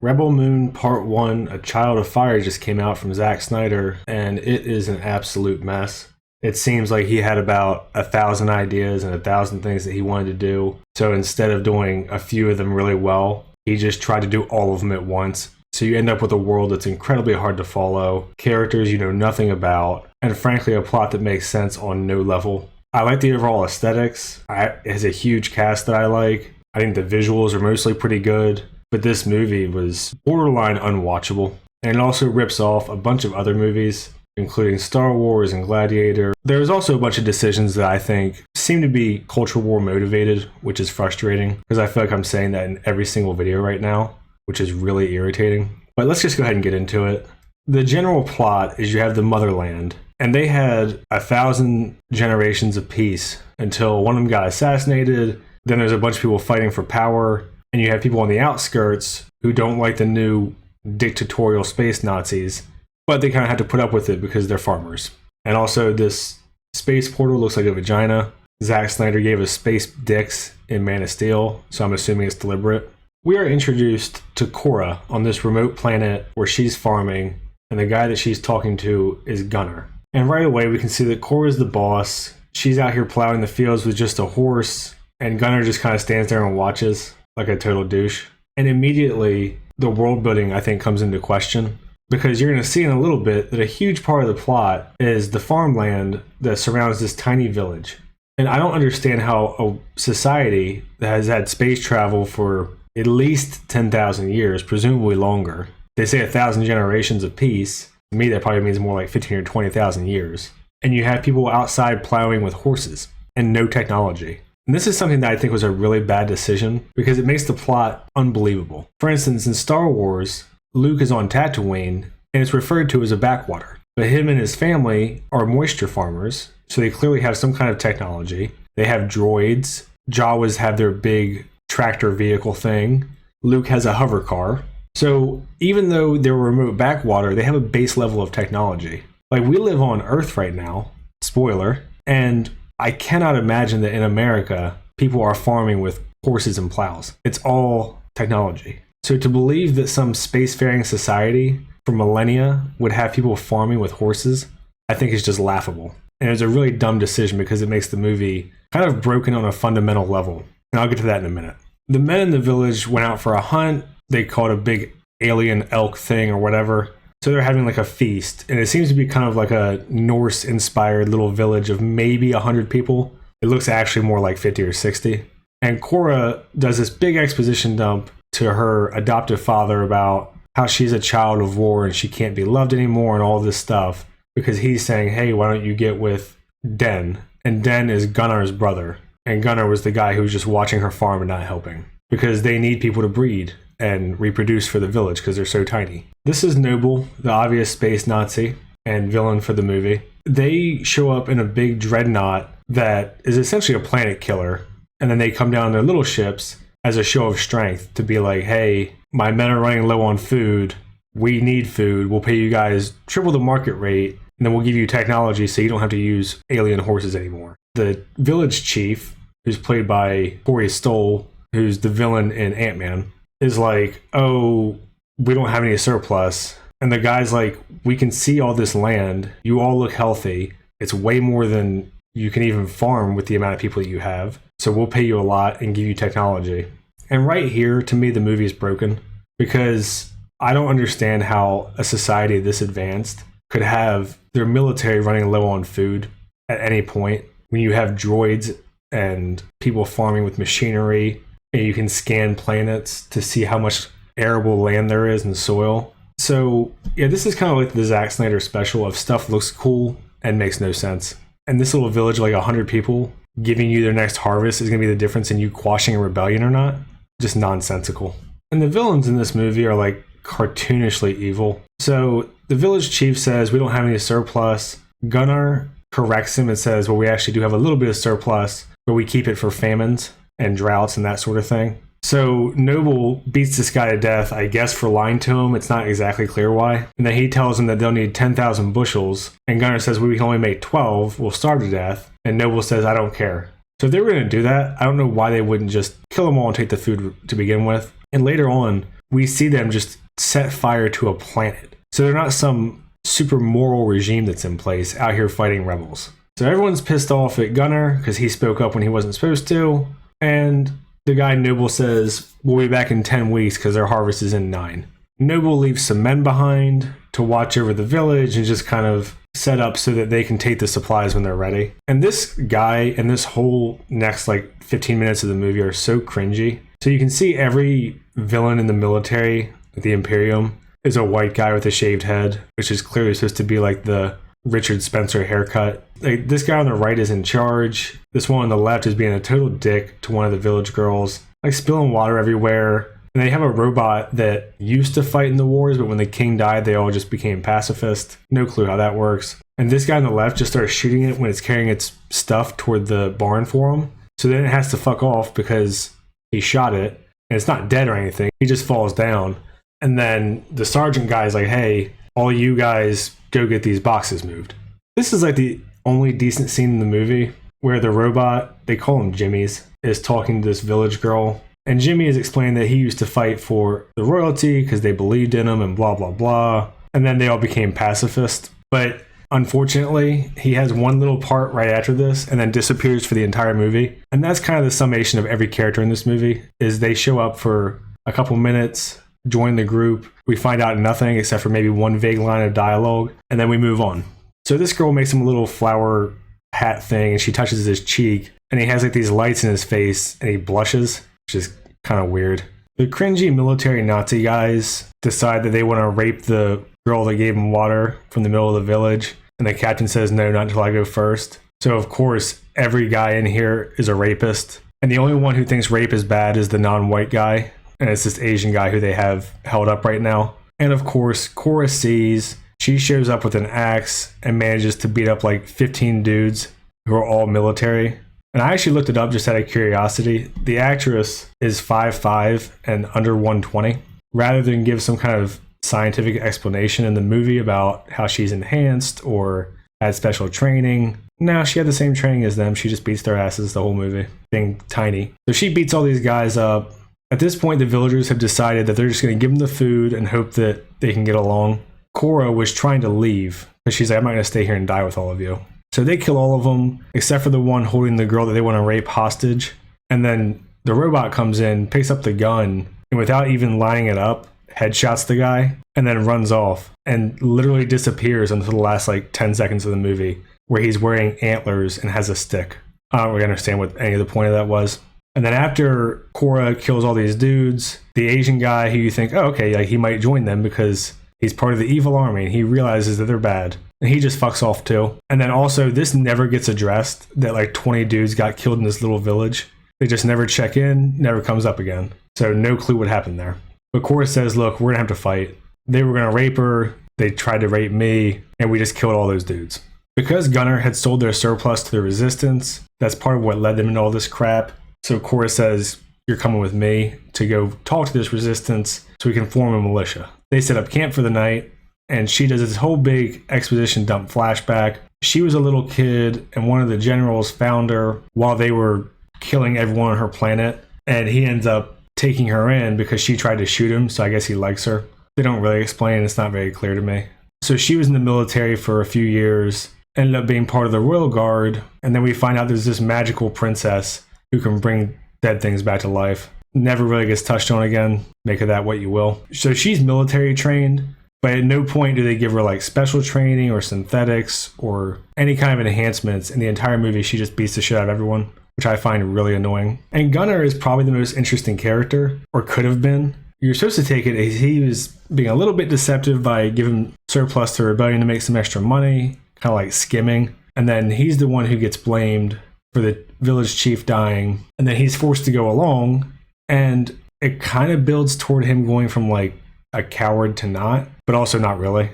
Rebel Moon Part 1, A Child of Fire just came out from Zack Snyder, and it is an absolute mess. It seems like he had about 1,000 ideas and 1,000 things that he wanted to do. So instead of doing a few of them really well, he just tried to do all of them at once. So you end up with a world that's incredibly hard to follow, characters you know nothing about, and frankly a plot that makes sense on no level. I like the overall aesthetics. It has a huge cast that I like. I think the visuals are mostly pretty good. But this movie was borderline unwatchable. And it also rips off a bunch of other movies, including Star Wars and Gladiator. There's also a bunch of decisions that I think seem to be culture war motivated, which is frustrating, because I feel like I'm saying that in every single video right now, which is really irritating. But let's just go ahead and get into it. The general plot is you have the motherland, and they had 1,000 generations of peace until one of them got assassinated. Then there's a bunch of people fighting for power. And you have people on the outskirts who don't like the new dictatorial space Nazis, but they kind of have to put up with it because they're farmers. And also, this space portal looks like a vagina. Zack Snyder gave us space dicks in Man of Steel, so I'm assuming it's deliberate. We are introduced to Cora on this remote planet where she's farming, and the guy that she's talking to is Gunnar. And right away, we can see that Cora's the boss. She's out here plowing the fields with just a horse, and Gunnar just kind of stands there and watches like a total douche. And immediately the world building, I think, comes into question, because you're going to see in a little bit that a huge part of the plot is the farmland that surrounds this tiny village. And I don't understand how a society that has had space travel for at least 10,000 years, presumably longer, they say 1,000 generations of peace. To me, that probably means more like 15 or 20,000 years. And you have people outside plowing with horses and no technology. And this is something that I think was a really bad decision because it makes the plot unbelievable. For instance, in Star Wars, Luke is on Tatooine and it's referred to as a backwater. But him and his family are moisture farmers, so they clearly have some kind of technology. They have droids. Jawas have their big tractor vehicle thing. Luke has a hover car. So even though they're a remote backwater, they have a base level of technology. Like, we live on Earth right now, spoiler, and I cannot imagine that in America, people are farming with horses and plows. It's all technology. So to believe that some spacefaring society for millennia would have people farming with horses, I think is just laughable. And it's a really dumb decision because it makes the movie kind of broken on a fundamental level. And I'll get to that in a minute. The men in the village went out for a hunt. They caught a big alien elk thing or whatever. So they're having like a feast, and it seems to be kind of like a Norse-inspired little village of maybe 100 people. It looks actually more like 50 or 60. And Cora does this big exposition dump to her adoptive father about how she's a child of war and she can't be loved anymore and all this stuff, because he's saying, hey, why don't you get with Den? And Den is Gunnar's brother. And Gunnar was the guy who was just watching her farm and not helping, because they need people to breed and reproduce for the village because they're so tiny. This is Noble, the obvious space Nazi and villain for the movie. They show up in a big dreadnought that is essentially a planet killer, and then they come down their little ships as a show of strength to be like, hey, my men are running low on food, we need food, we'll pay you guys triple the market rate, and then we'll give you technology so you don't have to use alien horses anymore. The village chief, who's played by Corey Stoll, who's the villain in Ant-Man, is like, oh, we don't have any surplus. And the guy's like, we can see all this land. You all look healthy. It's way more than you can even farm with the amount of people that you have. So we'll pay you a lot and give you technology. And right here, to me, the movie is broken, because I don't understand how a society this advanced could have their military running low on food at any point when you have droids and people farming with machinery. And you can scan planets to see how much arable land there is in soil. So, yeah, this is kind of like the Zack Snyder special of stuff looks cool and makes no sense. And this little village, like 100 people, giving you their next harvest is going to be the difference in you quashing a rebellion or not. Just nonsensical. And the villains in this movie are like cartoonishly evil. So the village chief says, we don't have any surplus. Gunnar corrects him and says, well, we actually do have a little bit of surplus, but we keep it for famines and droughts and that sort of thing. So Noble beats this guy to death, I guess, for lying to him. It's not exactly clear why. And then he tells him that they'll need 10,000 bushels. And Gunnar says, well, we can only make 12. We'll starve to death. And Noble says, I don't care. So if they were going to do that, I don't know why they wouldn't just kill them all and take the food to begin with. And later on, we see them just set fire to a planet. So they're not some super moral regime that's in place out here fighting rebels. So everyone's pissed off at Gunner because he spoke up when he wasn't supposed to. And the guy Noble says, we'll be back in 10 weeks because their harvest is in 9. Noble leaves some men behind to watch over the village and just kind of set up so that they can take the supplies when they're ready. And this guy and this whole next 15 minutes of the movie are so cringy. So you can see every villain in the military, the Imperium, is a white guy with a shaved head, which is clearly supposed to be like the Richard Spencer haircut. This guy on the right is in charge. This one on the left is being a total dick to one of the village girls, spilling water everywhere. And they have a robot that used to fight in the wars, but when the king died, they all just became pacifist. No clue how that works. And this guy on the left just starts shooting it when it's carrying its stuff toward the barn for him. So then it has to fuck off because he shot it. And it's not dead or anything. He just falls down. And then the sergeant guy is like, hey, all you guys go get these boxes moved. This is the only decent scene in the movie where the robot, they call him Jimmy's, is talking to this village girl. And Jimmy is explaining that he used to fight for the royalty because they believed in him and blah, blah, blah. And then they all became pacifist. But unfortunately, he has one little part right after this and then disappears for the entire movie. And that's kind of the summation of every character in this movie, is they show up for a couple minutes, join the group. We find out nothing except for maybe one vague line of dialogue, and then we move on. So this girl makes him a little flower hat thing, and she touches his cheek, and he has these lights in his face, and he blushes, which is kind of weird. The cringy military Nazi guys decide that they want to rape the girl that gave him water from the middle of the village, and the captain says, no, not until I go first. So of course, every guy in here is a rapist, and the only one who thinks rape is bad is the non-white guy, and it's this Asian guy who they have held up right now. And of course, Cora sees, she shows up with an axe and manages to beat up 15 dudes who are all military. And I actually looked it up just out of curiosity. The actress is 5'5" and under 120. Rather than give some kind of scientific explanation in the movie about how she's enhanced or had special training, no, she had the same training as them. She just beats their asses the whole movie, being tiny. So she beats all these guys up. At this point, the villagers have decided that they're just going to give them the food and hope that they can get along. Cora was trying to leave, but she's like, I'm not going to stay here and die with all of you. So they kill all of them, except for the one holding the girl that they want to rape hostage. And then the robot comes in, picks up the gun, and without even lining it up, headshots the guy, and then runs off, and literally disappears until the last 10 seconds of the movie, where he's wearing antlers and has a stick. I don't really understand what any of the point of that was. And then after Cora kills all these dudes, the Asian guy who you think, oh, okay, he might join them because he's part of the evil army, and he realizes that they're bad. And he just fucks off too. And then also, this never gets addressed, that 20 dudes got killed in this little village. They just never check in, never comes up again. So no clue what happened there. But Cora says, look, we're going to have to fight. They were going to rape her, they tried to rape me, and we just killed all those dudes. Because Gunner had sold their surplus to the Resistance, that's part of what led them into all this crap. So Cora says, you're coming with me to go talk to this Resistance so we can form a militia. They set up camp for the night, and she does this whole big exposition dump flashback. She was a little kid, and one of the generals found her while they were killing everyone on her planet, and he ends up taking her in because she tried to shoot him, so I guess he likes her. They don't really explain, it's not very clear to me. So she was in the military for a few years, ended up being part of the Royal Guard, and then we find out there's this magical princess who can bring dead things back to life. Never really gets touched on again. Make of that what you will. So she's military trained, but at no point do they give her special training or synthetics or any kind of enhancements. In the entire movie, she just beats the shit out of everyone, which I find really annoying. And Gunner is probably the most interesting character, or could have been. You're supposed to take it as he was being a little bit deceptive by giving surplus to Rebellion to make some extra money, kind of skimming. And then he's the one who gets blamed for the village chief dying, and then he's forced to go along, and it kind of builds toward him going from a coward to not, but also not really.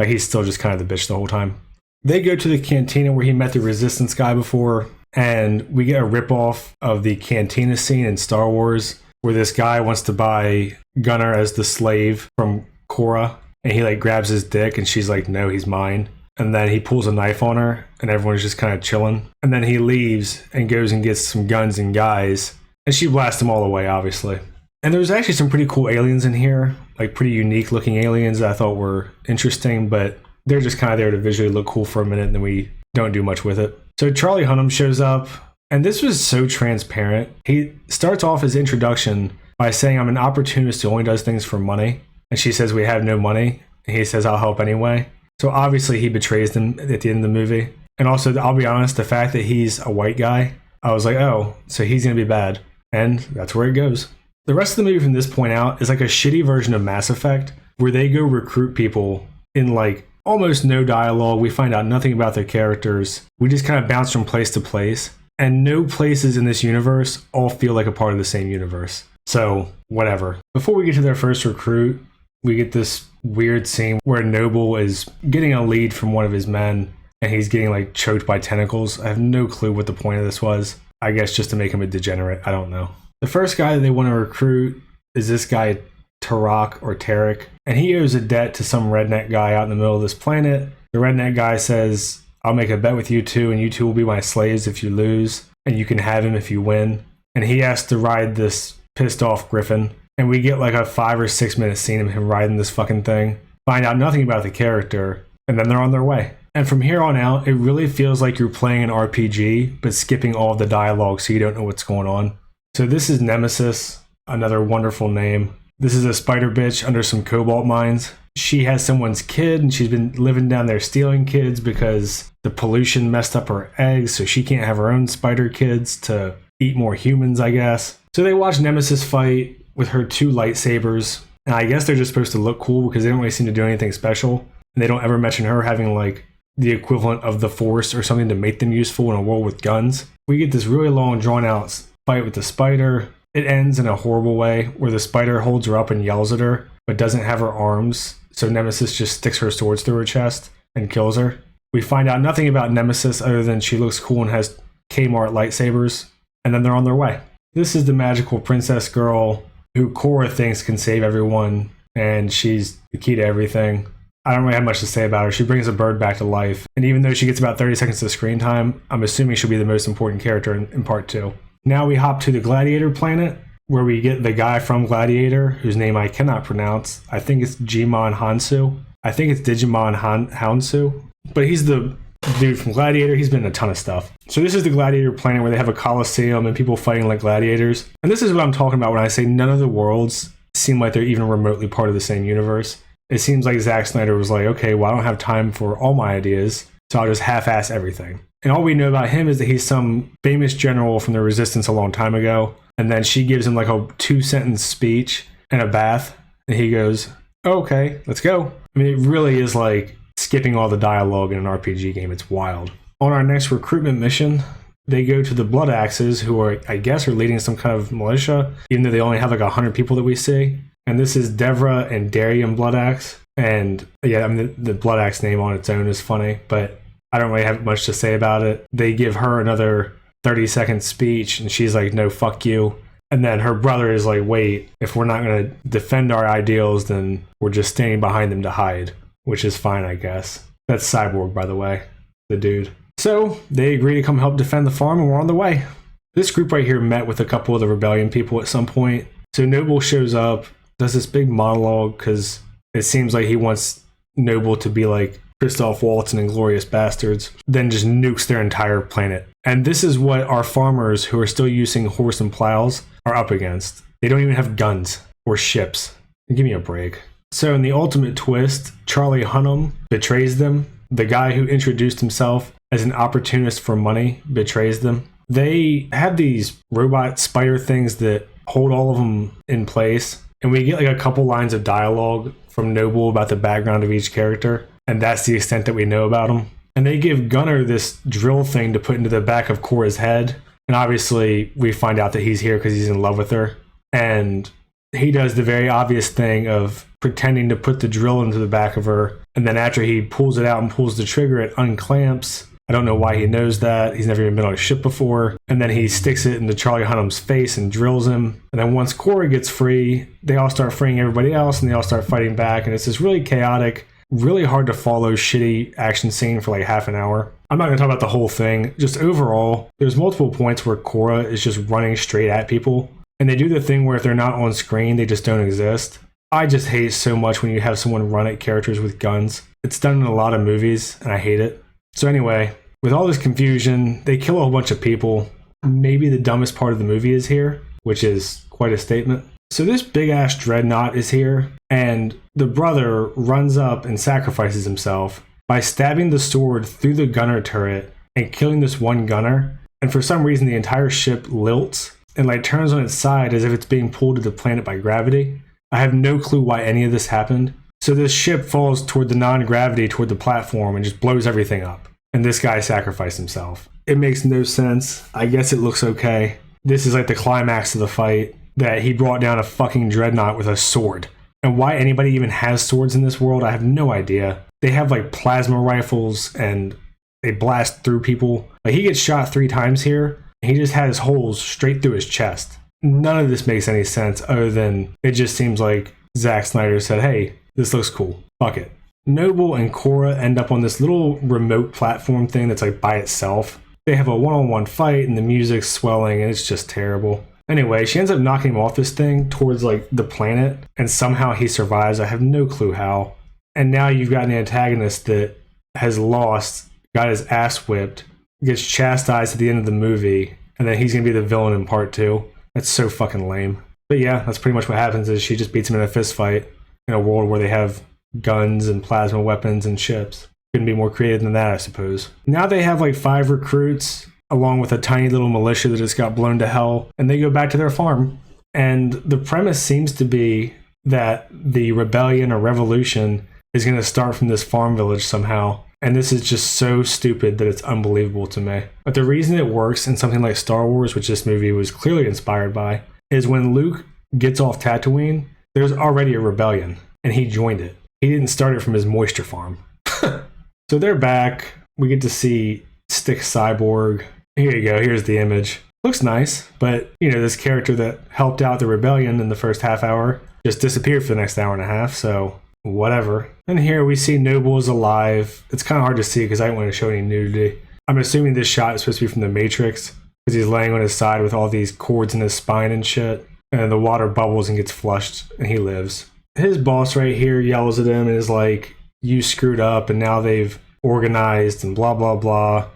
He's still just kind of the bitch the whole time. They go to the cantina where he met the Resistance guy before, and we get a ripoff of the cantina scene in Star Wars where this guy wants to buy Gunner as the slave from Cora, and he grabs his dick, and she's like, no, he's mine. And then he pulls a knife on her, and everyone's just kind of chilling. And then he leaves and goes and gets some guns and guys. And she blasts them all away, obviously. And there's actually some pretty cool aliens in here, like pretty unique looking aliens that I thought were interesting, but they're just kind of there to visually look cool for a minute and then we don't do much with it. So Charlie Hunnam shows up, and this was so transparent. He starts off his introduction by saying, I'm an opportunist who only does things for money. And she says, we have no money. And he says, I'll help anyway. So obviously he betrays them at the end of the movie. And also, I'll be honest, the fact that he's a white guy, I was like, oh, so he's going to be bad. And that's where it goes. The rest of the movie from this point out is like a shitty version of Mass Effect, where they go recruit people in like almost no dialogue. We find out nothing about their characters. We just kind of bounce from place to place. And no places in this universe all feel like a part of the same universe. So, whatever. Before we get to their first recruit, we get this weird scene where Noble is getting a lead from one of his men, and he's getting like choked by tentacles. I have no clue what the point of this was. I guess just to make him a degenerate. I don't know. The first guy that they want to recruit is this guy, Tarek, and he owes a debt to some redneck guy out in the middle of this planet. The redneck guy says, I'll make a bet with you two, and you two will be my slaves if you lose, and you can have him if you win. And he has to ride this pissed off griffin, and we get like a 5 or 6 minute scene of him riding this fucking thing. Find out nothing about the character, and then they're on their way. And from here on out, it really feels like you're playing an RPG, but skipping all of the dialogue so you don't know what's going on. So this is Nemesis, another wonderful name. This is a spider bitch under some cobalt mines. She has someone's kid, and she's been living down there stealing kids because the pollution messed up her eggs, so she can't have her own spider kids to eat more humans, I guess. So they watch Nemesis fight with her 2 lightsabers, and I guess they're just supposed to look cool because they don't really seem to do anything special. And they don't ever mention her having like the equivalent of the Force or something to make them useful in a world with guns. We get this really long, drawn-out fight with the spider. It ends in a horrible way where the spider holds her up and yells at her, but doesn't have her arms, so Nemesis just sticks her swords through her chest and kills her. We find out nothing about Nemesis other than she looks cool and has Kmart lightsabers, and then they're on their way. This is the magical princess girl who Korra thinks can save everyone, and she's the key to everything. I don't really have much to say about her. She brings a bird back to life, and even though she gets about 30 seconds of screen time, I'm assuming she'll be the most important character in part 2. Now we hop to the Gladiator planet, where we get the guy from Gladiator, whose name I cannot pronounce. I think it's Jimon Hansu. I think it's Digimon Hansu. But he's the dude from Gladiator. He's been in a ton of stuff. So this is the Gladiator planet where they have a coliseum and people fighting like gladiators. And this is what I'm talking about when I say none of the worlds seem like they're even remotely part of the same universe. It seems like Zack Snyder was like, okay, well, I don't have time for all my ideas, so I'll just half-ass everything. And all we know about him is that he's some famous general from the Resistance a long time ago. And then she gives him like a 2-sentence speech and a bath. And he goes, oh, okay, let's go. I mean, it really is like skipping all the dialogue in an RPG game. It's wild. On our next recruitment mission, they go to the Blood Axes, who are, I guess, are leading some kind of militia, even though they only have like 100 people that we see. And this is Devra and Darian Blood Axe. And yeah, I mean, the Blood Axe name on its own is funny, but I don't really have much to say about it. They give her another 30-second speech, and she's like, no, fuck you. And then her brother is like, wait, if we're not going to defend our ideals, then we're just standing behind them to hide, which is fine, I guess. That's Cyborg, by the way, the dude. So they agree to come help defend the farm, and we're on the way. This group right here met with a couple of the rebellion people at some point. So Noble shows up, does this big monologue, because it seems like he wants Noble to be like Christoph Waltz and Inglourious Bastards, then just nukes their entire planet. And this is what our farmers who are still using horse and plows are up against. They don't even have guns or ships. Give me a break. So in the ultimate twist, Charlie Hunnam betrays them. The guy who introduced himself as an opportunist for money betrays them. They have these robot spider things that hold all of them in place. And we get like a couple lines of dialogue from Noble about the background of each character. And that's the extent that we know about them. And they give Gunnar this drill thing to put into the back of Korra's head. And obviously we find out that he's here because he's in love with her. And he does the very obvious thing of pretending to put the drill into the back of her. And then after he pulls it out and pulls the trigger, it unclamps. I don't know why he knows that. He's never even been on a ship before. And then he sticks it into Charlie Hunnam's face and drills him. And then once Korra gets free, they all start freeing everybody else and they all start fighting back. And it's this really chaotic, really hard to follow shitty action scene for like half an hour. I'm not going to talk about the whole thing. Just overall, there's multiple points where Korra is just running straight at people. And they do the thing where if they're not on screen, they just don't exist. I just hate so much when you have someone run at characters with guns. It's done in a lot of movies, and I hate it. So anyway, with all this confusion, they kill a whole bunch of people. Maybe the dumbest part of the movie is here, which is quite a statement. So this big-ass dreadnought is here, and the brother runs up and sacrifices himself by stabbing the sword through the gunner turret and killing this one gunner. And for some reason, the entire ship lilts and like turns on its side as if it's being pulled to the planet by gravity. I have no clue why any of this happened. So this ship falls toward the non-gravity, toward the platform, and just blows everything up. And this guy sacrificed himself. It makes no sense. I guess it looks okay. This is like the climax of the fight, that he brought down a fucking dreadnought with a sword. And why anybody even has swords in this world, I have no idea. They have like plasma rifles and they blast through people. Like he gets shot 3 times here. And he just has holes straight through his chest. None of this makes any sense other than it just seems like Zack Snyder said, hey, this looks cool. Fuck it. Noble and Cora end up on this little remote platform thing that's like by itself. They have a one-on-one fight and the music's swelling and it's just terrible. Anyway, she ends up knocking him off this thing towards like the planet and somehow he survives. I have no clue how. And now you've got an antagonist that has lost, got his ass whipped, gets chastised at the end of the movie, and then he's going to be the villain in part 2. That's so fucking lame. But yeah, that's pretty much what happens is she just beats him in a fist fight in a world where they have guns and plasma weapons and ships. Couldn't be more creative than that, I suppose. Now they have like 5 recruits along with a tiny little militia that just got blown to hell, and they go back to their farm. And the premise seems to be that the rebellion or revolution is going to start from this farm village somehow. And this is just so stupid that it's unbelievable to me. But the reason it works in something like Star Wars, which this movie was clearly inspired by, is when Luke gets off Tatooine, there's already a rebellion, and he joined it. He didn't start it from his moisture farm. So they're back. We get to see Stick Cyborg. Here you go. Here's the image. Looks nice, but you know, this character that helped out the rebellion in the first half hour just disappeared for the next hour and a half, so whatever. And here we see Noble is alive. It's kind of hard to see because I didn't want to show any nudity. I'm assuming this shot is supposed to be from The Matrix because he's laying on his side with all these cords in his spine and shit. And the water bubbles and gets flushed and he lives. His boss right here yells at him and is like, you screwed up and now they've organized and blah, blah, blah.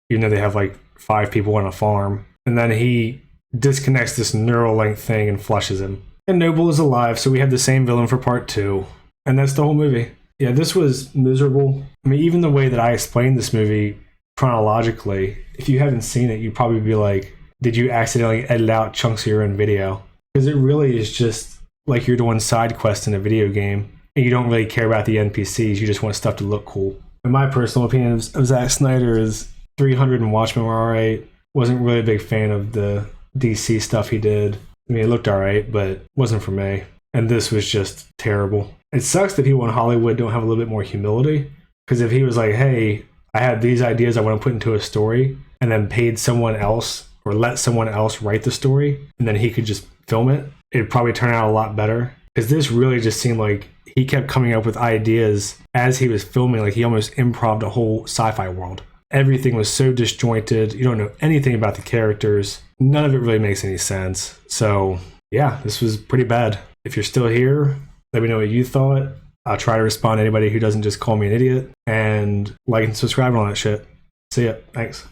Even though they have like 5 people on a farm. And then he disconnects this neural link thing and flushes him. And Noble is alive, so we have the same villain for part 2. And that's the whole movie. Yeah, this was miserable. I mean, even the way that I explained this movie chronologically, if you haven't seen it, you'd probably be like, did you accidentally edit out chunks of your own video? Because it really is just like you're doing side quests in a video game, and you don't really care about the NPCs, you just want stuff to look cool. In my personal opinion of Zack Snyder is 300 and Watchmen were alright. Wasn't really a big fan of the DC stuff he did. I mean, it looked alright, but wasn't for me. And this was just terrible. It sucks that people in Hollywood don't have a little bit more humility. Because if he was like, hey, I have these ideas I want to put into a story, and then paid someone else or let someone else write the story, and then he could just film it, it'd probably turn out a lot better. Because this really just seemed like he kept coming up with ideas as he was filming, like he almost improv'd a whole sci-fi world. Everything was so disjointed. You don't know anything about the characters. None of it really makes any sense. So yeah, this was pretty bad. If you're still here, let me know what you thought. I'll try to respond to anybody who doesn't just call me an idiot. And like and subscribe and all that shit. See ya. Thanks.